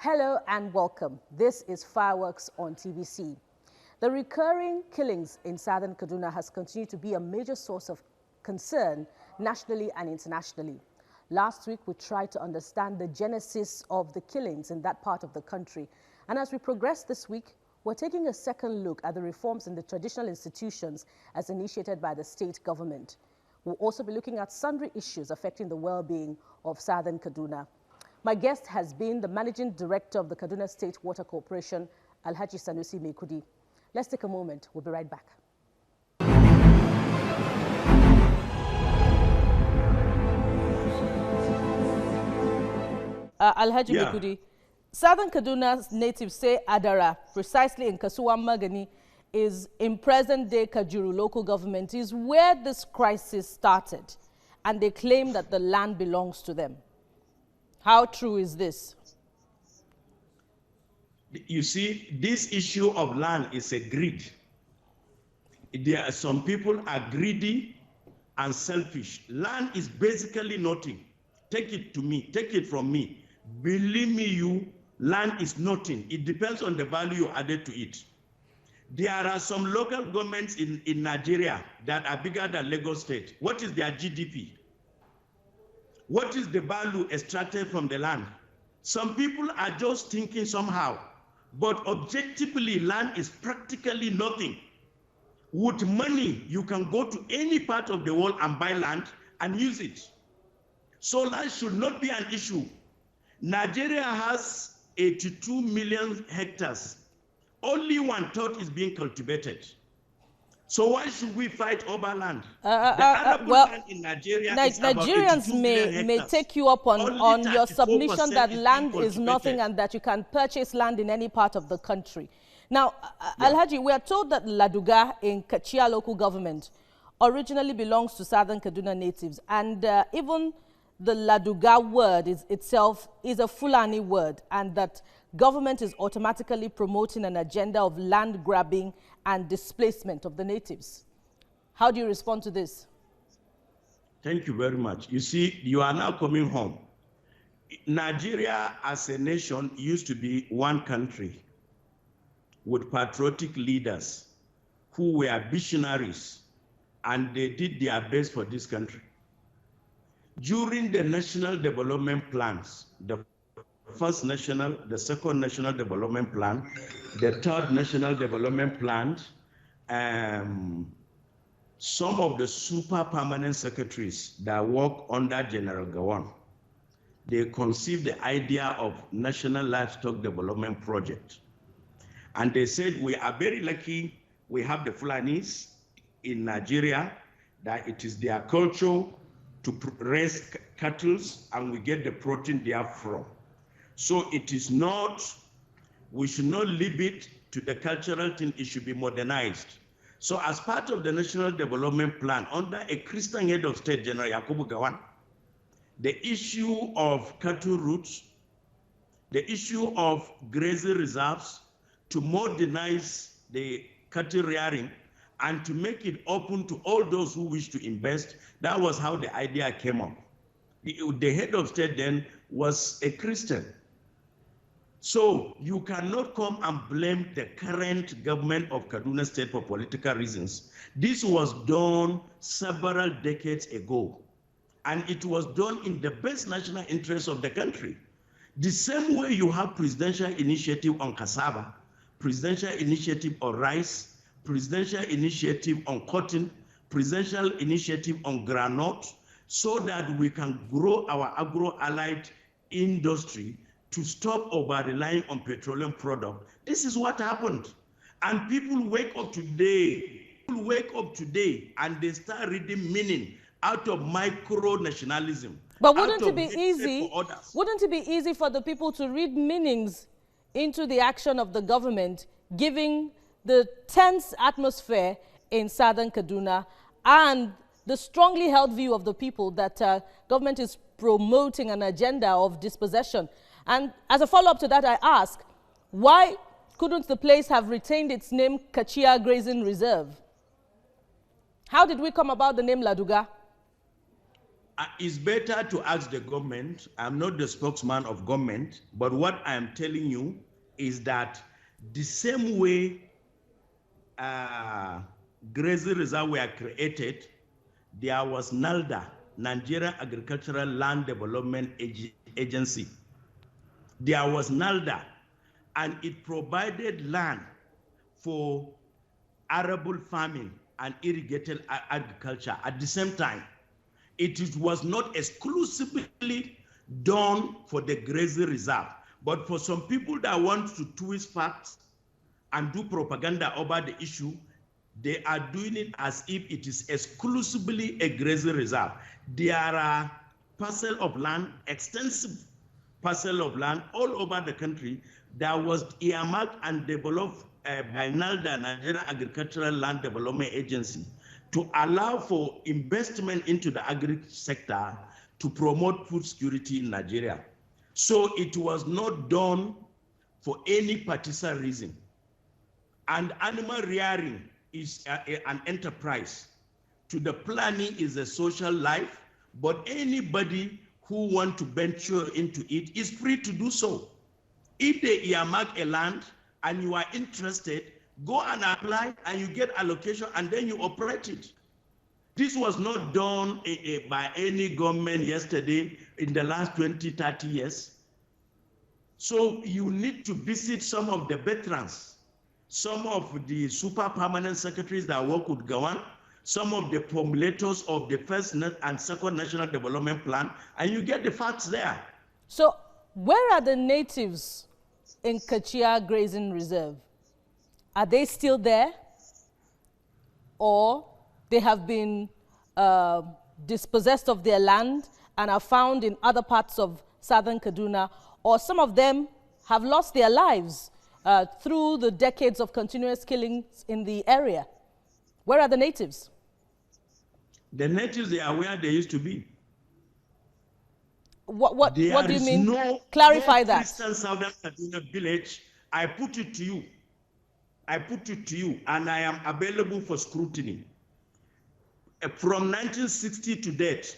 Hello and welcome. This is Fireworks on TVC. The recurring killings in southern Kaduna has continued to be a major source of concern nationally and internationally. Last week, we tried to understand the genesis of the killings in that part of the country. And as we progress this week, we're taking a second look at the reforms in the traditional institutions as initiated by the state government. We'll also be looking at sundry issues affecting the well-being of southern Kaduna. My guest has been the Managing Director of the Kaduna State Water Corporation, Alhaji Sanusi Mekudi. Let's take a moment. We'll be right back. Alhaji Mekudi, Southern Kaduna's natives say Adara, precisely in Kasuwa Magani, is in present-day Kajuru local government, is where this crisis started, and they claim that the land belongs to them. How true is this? You see, this issue of land is a greed. There are some people are greedy and selfish. Land is basically nothing. Take it to me, take it from me. Believe me, land is nothing. It depends on the value you added to it. There are some local governments in Nigeria that are bigger than Lagos State. What is their GDP? What is the value extracted from the land? Some people are just thinking somehow, but objectively, land is practically nothing. With money, you can go to any part of the world and buy land and use it. So land should not be an issue. Nigeria has 82 million hectares. Only 1/3 is being cultivated. So why should we fight over land? Well, land in Nigeria Nigerians may take you up on your submission that land is nothing and that you can purchase land in any part of the country. Now, Alhaji, we are told that Laduga in Kachia local government originally belongs to southern Kaduna natives, and even the Laduga word itself is a Fulani word, and that government is automatically promoting an agenda of land grabbing and displacement of the natives. How do you respond to this? Thank you very much. You see, you are now coming home. Nigeria as a nation used to be one country with patriotic leaders who were visionaries, and they did their best for this country. During the national development plans, the first national, the second national development plan, the third national development plan, some of the super permanent secretaries that work under General Gawan, they conceived the idea of National Livestock Development Project. And they said, we are very lucky we have the Fulanis in Nigeria, that it is their culture to raise cattle, and we get the protein therefrom. So it is not, we should not leave it to the cultural thing, it should be modernized. So as part of the National Development Plan, under a Christian head of state, General Yakubu Gawan, the issue of cattle routes, the issue of grazing reserves, to modernize the cattle rearing, and to make it open to all those who wish to invest, that was how the idea came up. The head of state then was a Christian. So you cannot come and blame the current government of Kaduna State for political reasons. This was done several decades ago, and it was done in the best national interest of the country. The same way you have presidential initiative on cassava, presidential initiative on rice, presidential initiative on cotton, presidential initiative on groundnut, so that we can grow our agro-allied industry to stop over-relying on petroleum product. This is what happened. And people wake up today and they start reading meaning out of micro-nationalism. But wouldn't it be easy? Wouldn't it be easy for the people to read meanings into the action of the government, giving the tense atmosphere in southern Kaduna and the strongly held view of the people that government is promoting an agenda of dispossession? And as a follow-up to that, I ask, why couldn't the place have retained its name Kachia Grazing Reserve? How did we come about the name Laduga? It's better to ask the government. I'm not the spokesman of government, but what I'm telling you is that the same way grazing reserve were created, there was NALDA, Nigerian Agricultural Land Development Agency. There was NALDA, and it provided land for arable farming and irrigated agriculture at the same time. It was not exclusively done for the grazing reserve, but for some people that want to twist facts and do propaganda over the issue, they are doing it as if it is exclusively a grazing reserve. There are parcels of land, extensive parcel of land all over the country that was earmarked and developed by NALDA, Nigerian Agricultural Land Development Agency, to allow for investment into the agri sector to promote food security in Nigeria. So it was not done for any particular reason. And animal rearing is an enterprise. To the planning is a social life, but anybody who want to venture into it is free to do so. If they earmark a land and you are interested, go and apply and you get allocation and then you operate it. This was not done by any government yesterday in the last 20, 30 years. So you need to visit some of the veterans, some of the super permanent secretaries that work with Gawan, some of the formulators of the first and second national development plan, and you get the facts there. So where are the natives in Kachia Grazing Reserve? Are they still there? Or they have been dispossessed of their land and are found in other parts of southern Kaduna, or some of them have lost their lives through the decades of continuous killings in the area? Where are the natives? The natives, they are where they used to be. What do you mean? Clarify that. Christian Southern Kaduna village. I put it to you. I put it to you, and I am available for scrutiny. From 1960 to date,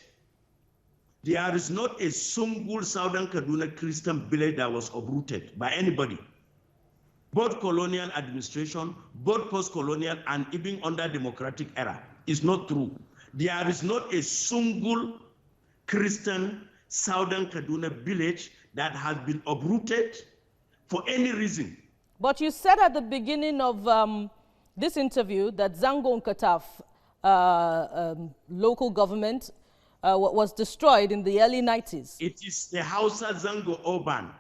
there is not a single Southern Kaduna Christian village that was uprooted by anybody. Both colonial administration, both post-colonial, and even under democratic era. It's not true. There is not a single Christian Southern Kaduna village that has been uprooted for any reason. But you said at the beginning of this interview that Zango Nkataf, local government, was destroyed in the early 90s. It is the Hausa Zango Urban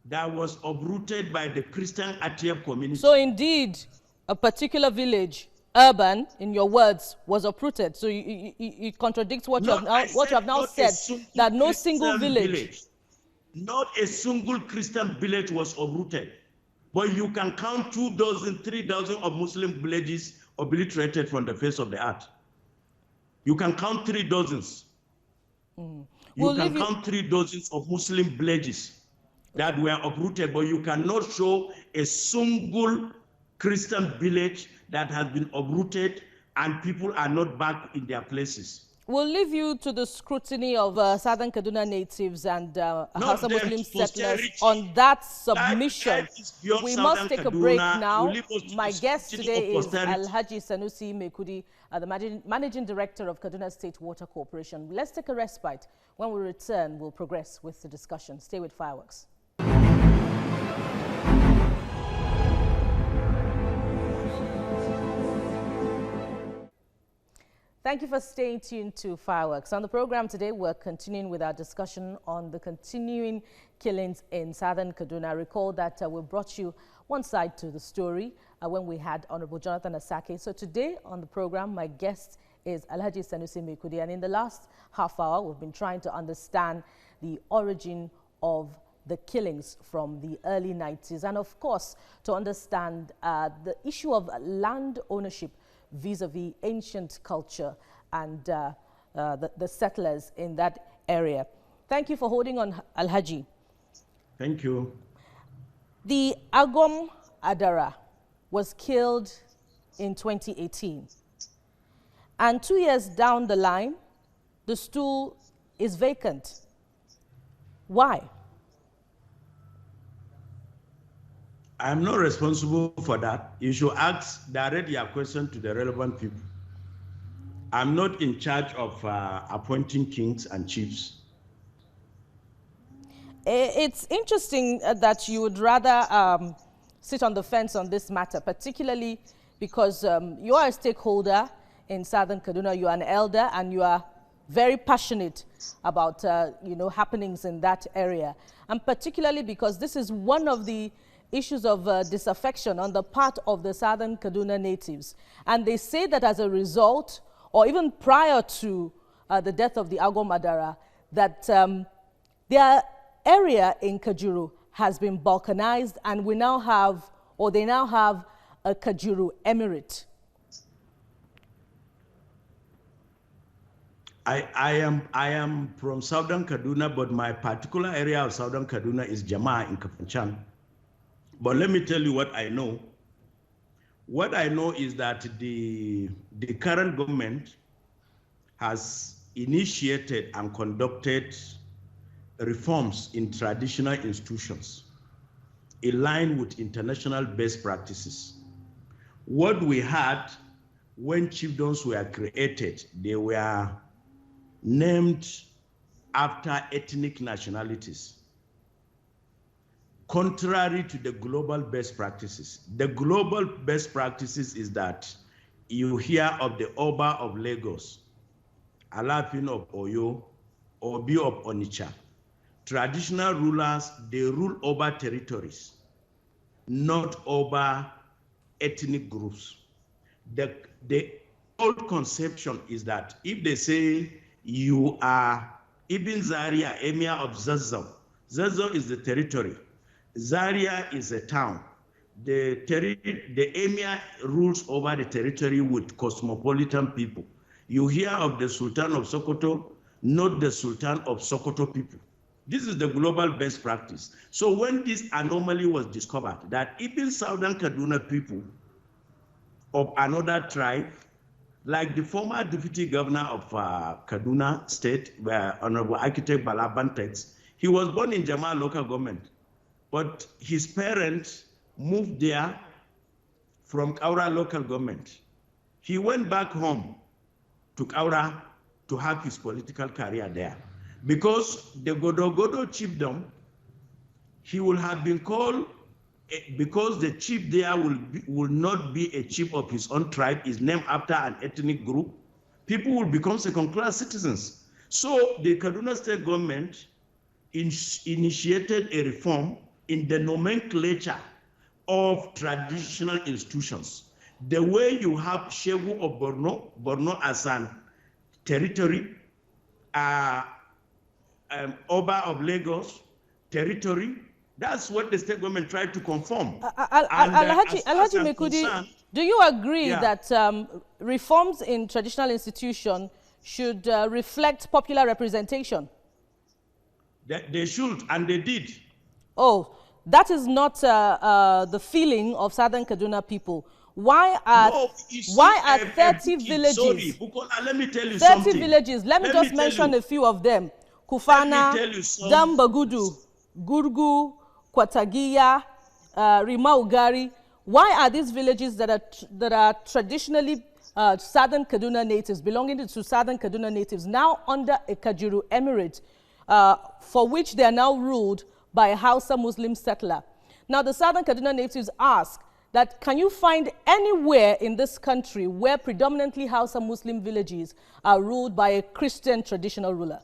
that was uprooted by the Christian Atiep community. So indeed, a particular village, urban, in your words, was uprooted. So it contradicts what you have now said, that no single village. Not a single Christian village was uprooted. But you can count 2 dozen, 3 dozen of Muslim villages obliterated from the face of the earth. You can count 3 dozens. You can count 3 dozens of Muslim villages that were uprooted, but you cannot show a single Christian village that has been uprooted and people are not back in their places. We'll leave you to the scrutiny of Southern Kaduna natives and Hausa Muslim settlers on that submission. We must take a break now. My guest today is Alhaji Sanusi Mekudi, the Managing Director of Kaduna State Water Corporation. Let's take a respite. When we return, we'll progress with the discussion. Stay with Fireworks. Thank you for staying tuned to Fireworks. On the program today, we're continuing with our discussion on the continuing killings in southern Kaduna. Recall that we brought you one side to the story when we had Honorable Jonathan Asake. So today on the program, my guest is Alhaji Sanusi Mekudi. And in the last half hour, we've been trying to understand the origin of the killings from the early 90s. And of course, to understand the issue of land ownership vis-a-vis ancient culture and the settlers in that area. Thank you for holding on, Alhaji. Thank you. The Agom Adara was killed in 2018. And 2 years down the line, the stool is vacant. Why? I'm not responsible for that. You should direct your question to the relevant people. I'm not in charge of appointing kings and chiefs. It's interesting that you would rather sit on the fence on this matter, particularly because you are a stakeholder in Southern Kaduna, you are an elder, and you are very passionate about happenings in that area. And particularly because this is one of the issues of disaffection on the part of the Southern Kaduna natives. And they say that as a result, or even prior to the death of the Agwo Madara, that their area in Kajuru has been balkanized, and we now have, or they now have, a Kajuru Emirate. I am from Southern Kaduna, but my particular area of Southern Kaduna is Jama in Kafanchan. But let me tell you what I know. What I know is that the current government has initiated and conducted reforms in traditional institutions in line with international best practices. What we had when chiefdoms were created, they were named after ethnic nationalities, contrary to the global best practices. The global best practices is that you hear of the Oba of Lagos, Alafin of Oyo, Obi of Onitsha. Traditional rulers, they rule over territories, not over ethnic groups. The old conception is that if they say you are Ibn Zaria, Emir of Zazzau, Zazzau is the territory, Zaria is a town. The Emir rules over the territory with cosmopolitan people. You hear of the Sultan of Sokoto, not the Sultan of Sokoto people. This is the global best practice. So when this anomaly was discovered, that even Southern Kaduna people of another tribe, like the former deputy governor of Kaduna State, Honorable Architect Balabantex, he was born in Jama local government, but his parents moved there from Kaura local government. He went back home to Kaura to have his political career there. Because the Godo chiefdom, he will have been called, because the chief there will not be a chief of his own tribe, is named after an ethnic group, people will become second-class citizens. So the Kaduna State government initiated a reform in the nomenclature of traditional institutions. The way you have Shehu of Borno as an territory, Oba of Lagos territory, that's what the state government tried to conform. Alhaji Mekudi, do you agree that reforms in traditional institutions should reflect popular representation? They should, and they did. Oh, that is not the feeling of Southern Kaduna people. Why are 30 villages? Sorry, Bukola, let me tell you 30 something. 30 villages. Let me just mention a few of them. Kufana, Dambagudu, Gurgu, Kwatagiya, Rima Ugari. Why are these villages that are traditionally Southern Kaduna natives, belonging to Southern Kaduna natives, now under a Kajuru Emirate, for which they are now ruled by a Hausa Muslim settler? Now, the Southern Kaduna natives ask that, can you find anywhere in this country where predominantly Hausa Muslim villages are ruled by a Christian traditional ruler?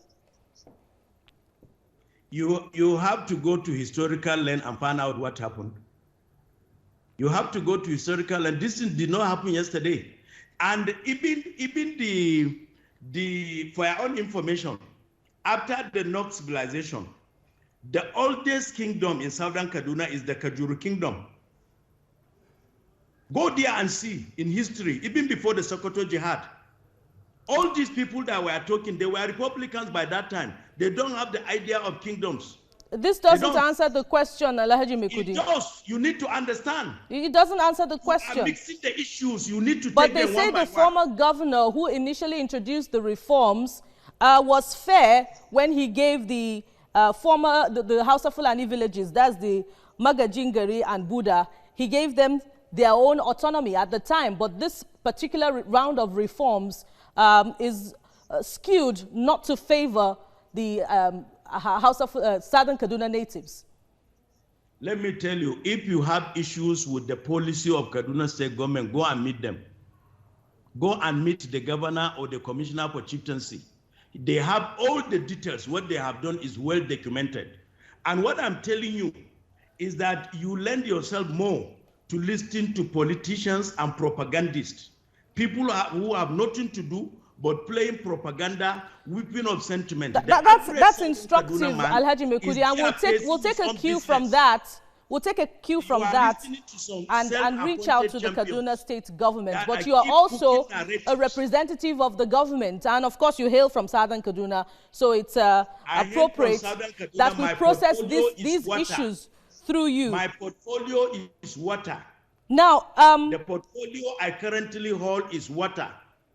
You have to go to historical land and find out what happened. You have to go to historical land. This did not happen yesterday. And even for your own information, after the Nok civilization, the oldest kingdom in Southern Kaduna is the Kajuru Kingdom. Go there and see in history, even before the Sokoto Jihad. All these people that were talking, they were Republicans by that time. They don't have the idea of kingdoms. This doesn't answer the question, Alhaji Mekudi. It does. You need to understand. It doesn't answer the question. You are mixing the issues. You need to but take them one by one. But they say the former governor who initially introduced the reforms was fair when he gave the the Hausa Fulani villages, that's the Magajingari and Buda, he gave them their own autonomy at the time. But this particular round of reforms is skewed not to favor the Southern Kaduna natives. Let me tell you, if you have issues with the policy of Kaduna State government, go and meet them. Go and meet the governor or the commissioner for chieftaincy. They have all the details. What they have done is well documented. And what I'm telling you is that you lend yourself more to listening to politicians and propagandists. People who have nothing to do but playing propaganda, whipping of sentiment. That's instructive, Alhaji Mekudi, and we'll take a cue from that. We'll take a cue from that and reach out to the Kaduna State government. But you are also a representative of the government, and of course you hail from Southern Kaduna, so it's appropriate that we process these issues through you. My portfolio is water. Now, the portfolio I currently hold is water.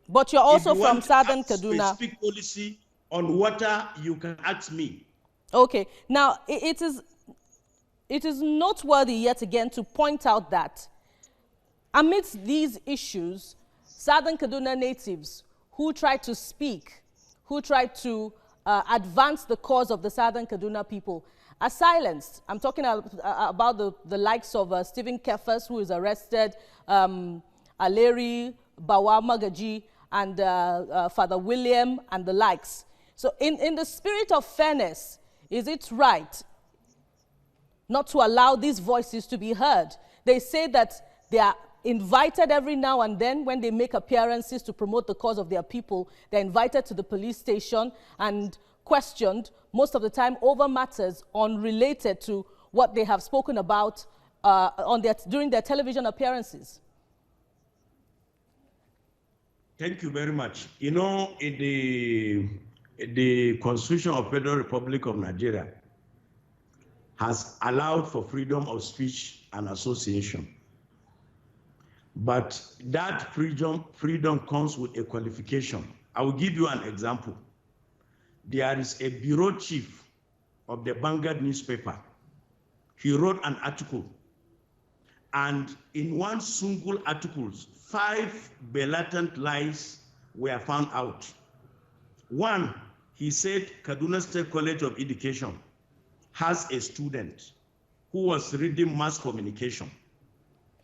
But you're also from Southern Kaduna. Specific policy on water, you can ask me. Okay. Now, it is noteworthy yet again to point out that amidst these issues, Southern Kaduna natives who try to speak, who try to advance the cause of the Southern Kaduna people, are silenced. I'm talking about the likes of Stephen Kefas, who is arrested, Aleri, Bawa Magaji, and Father William, and the likes. So in the spirit of fairness, is it right not to allow these voices to be heard? They say that they are invited every now and then when they make appearances to promote the cause of their people. They're invited to the police station and questioned, most of the time over matters unrelated to what they have spoken about during their television appearances. Thank you very much. You know, in the Constitution of Federal Republic of Nigeria has allowed for freedom of speech and association. But that freedom comes with a qualification. I will give you an example. There is a bureau chief of the Vanguard newspaper. He wrote an article, and in one single article, 5 blatant lies were found out. One, he said Kaduna State College of Education has a student who was reading mass communication,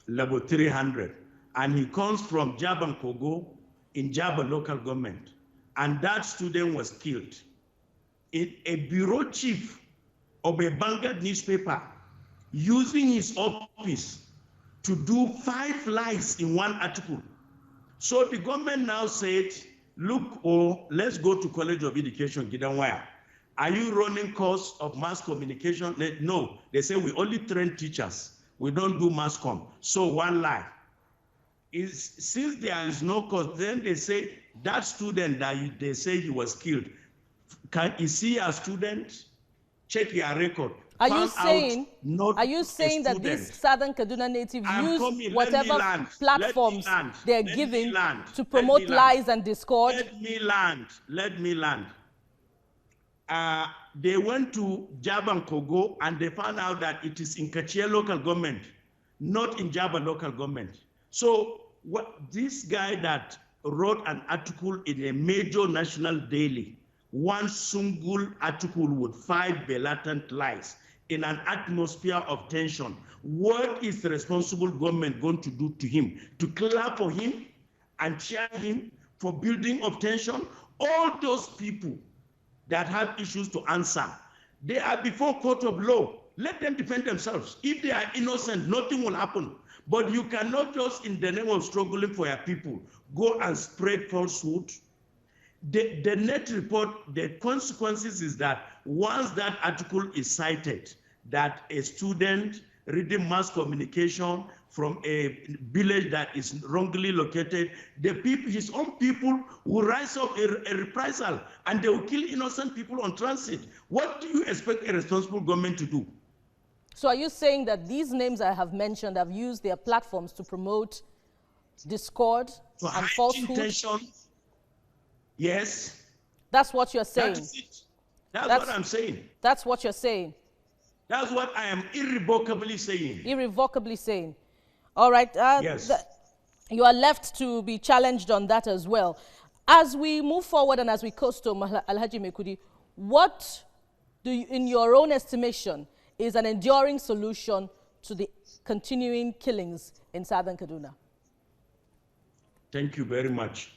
level 300, and he comes from Jaban Kogo in Jaba local government, and that student was killed. A bureau chief of a Vanguard newspaper using his office to do 5 lies in one article. So the government now said, look, let's go to College of Education, Gidanwaya. Are you running course of mass communication? No, they say we only train teachers. We don't do mass comm. So one lie. Since there is no course, then they say that student that they say he was killed, is he a student? Check your record. Are you saying that these Southern Kaduna natives use whatever platforms they're giving to promote lies and discord? Let me land. They went to Jaba and Kogo and they found out that it is in Kachia local government, not in Jaba local government. So this guy that wrote an article in a major national daily, one single article with 5 blatant lies in an atmosphere of tension, what is the responsible government going to do to him? To clap for him and cheer him for building of tension? All those people that have issues to answer, they are before court of law. Let them defend themselves. If they are innocent, nothing will happen. But you cannot just, in the name of struggling for your people, go and spread falsehood. The net report, the consequences is that once that article is cited, that a student reading mass communication from a village that is wrongly located, the people, his own people will rise up a reprisal and they will kill innocent people on transit. What do you expect a responsible government to do? So are you saying that these names I have mentioned have used their platforms to promote discord and falsehood? Yes. That's what you're saying. That is it. That's what I'm saying. That's what you're saying. That's what I am irrevocably saying. Irrevocably saying. All right. Yes. You are left to be challenged on that as well. As we move forward and as we coast to Alhaji Mekudi, what do you, in your own estimation, is an enduring solution to the continuing killings in southern Kaduna? Thank you very much.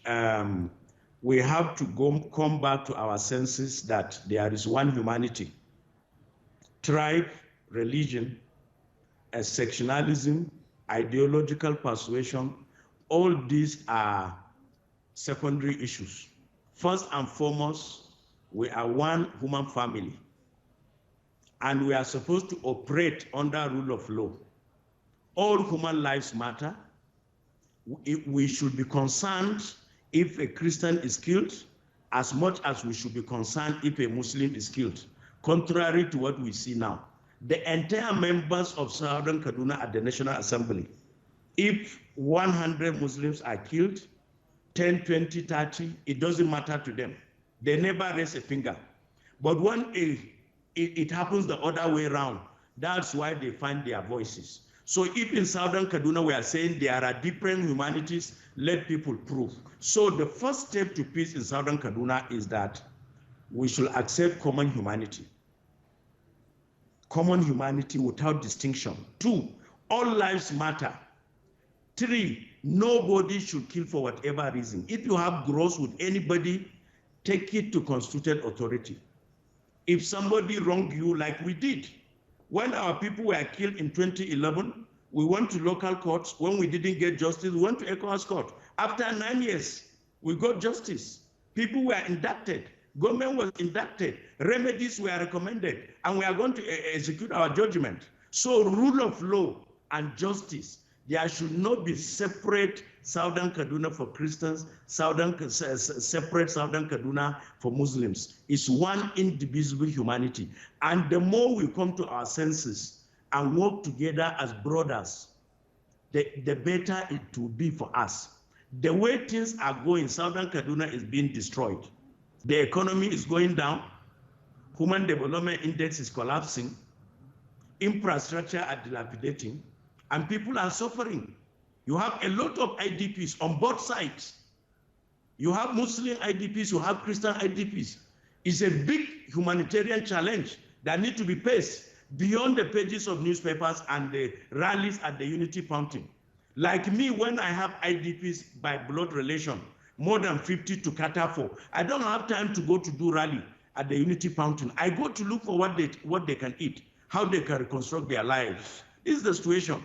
We have to come back to our senses that there is one humanity. Tribe, religion, sectionalism, ideological persuasion, all these are secondary issues. First and foremost, we are one human family, and we are supposed to operate under rule of law. All human lives matter. We should be concerned if a Christian is killed as much as we should be concerned if a Muslim is killed, contrary to what we see now. The entire members of Southern Kaduna at the National Assembly, if 100 Muslims are killed, 10, 20, 30, it doesn't matter to them. They never raise a finger. But when it happens the other way around, that's why they find their voices. So if in Southern Kaduna we are saying there are different humanities, let people prove. So the first step to peace in Southern Kaduna is that we should accept common humanity. Common humanity without distinction. 2, all lives matter. 3, nobody should kill for whatever reason. If you have gross with anybody, take it to constituted authority. If somebody wronged you like we did, when our people were killed in 2011, we went to local courts. When we didn't get justice, we went to ECOWAS court. After 9 years, we got justice. People were indicted. Government was indicted. Remedies were recommended. And we are going to execute our judgment. So rule of law and justice, there should not be separate Southern Kaduna for Christians, separate Southern Kaduna for Muslims. It's one indivisible humanity. And the more we come to our senses and work together as brothers, the better it will be for us. The way things are going, Southern Kaduna is being destroyed. The economy is going down. Human Development Index is collapsing. Infrastructure are dilapidating. And people are suffering. You have a lot of IDPs on both sides. You have Muslim IDPs, you have Christian IDPs. It's a big humanitarian challenge that needs to be faced beyond the pages of newspapers and the rallies at the Unity Fountain. Like me, when I have IDPs by blood relation, more than 50 to cater for, I don't have time to go to do rally at the Unity Fountain. I go to look for what they can eat, how they can reconstruct their lives. This is the situation.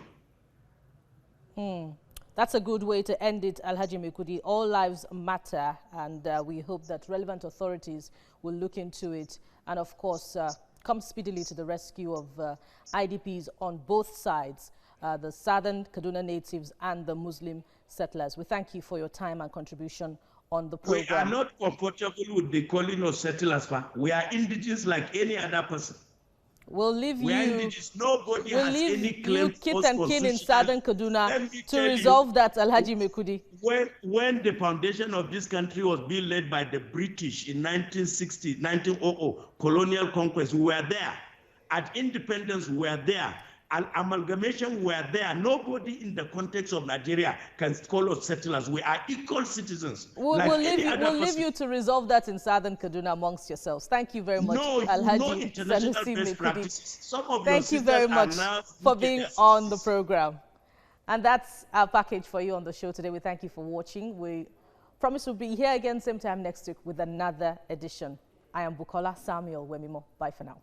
That's a good way to end it, Alhaji Mekudi. All lives matter, and we hope that relevant authorities will look into it and, of course, come speedily to the rescue of IDPs on both sides, the southern Kaduna natives and the Muslim settlers. We thank you for your time and contribution on the program. We are not comfortable with the calling of settlers. We are indigenous like any other person. We'll leave we you. Nobody has any claim kit and kin in southern Kaduna to resolve that, Alhaji Mekudi. When the foundation of this country was being led by the British in 1960, 1900, colonial conquest, we were there. At independence, we were there. At amalgamation, we were there. Nobody in the context of Nigeria can call us settlers. We are equal citizens. We'll leave you to resolve that in southern Kaduna amongst yourselves. Thank you very much, Alhaji international best practices. Some of Thank you very much for being on the program. And that's our package for you on the show today. We thank you for watching. We promise we'll be here again same time next week with another edition. I am Bukola Samuel Wemimo. Bye for now.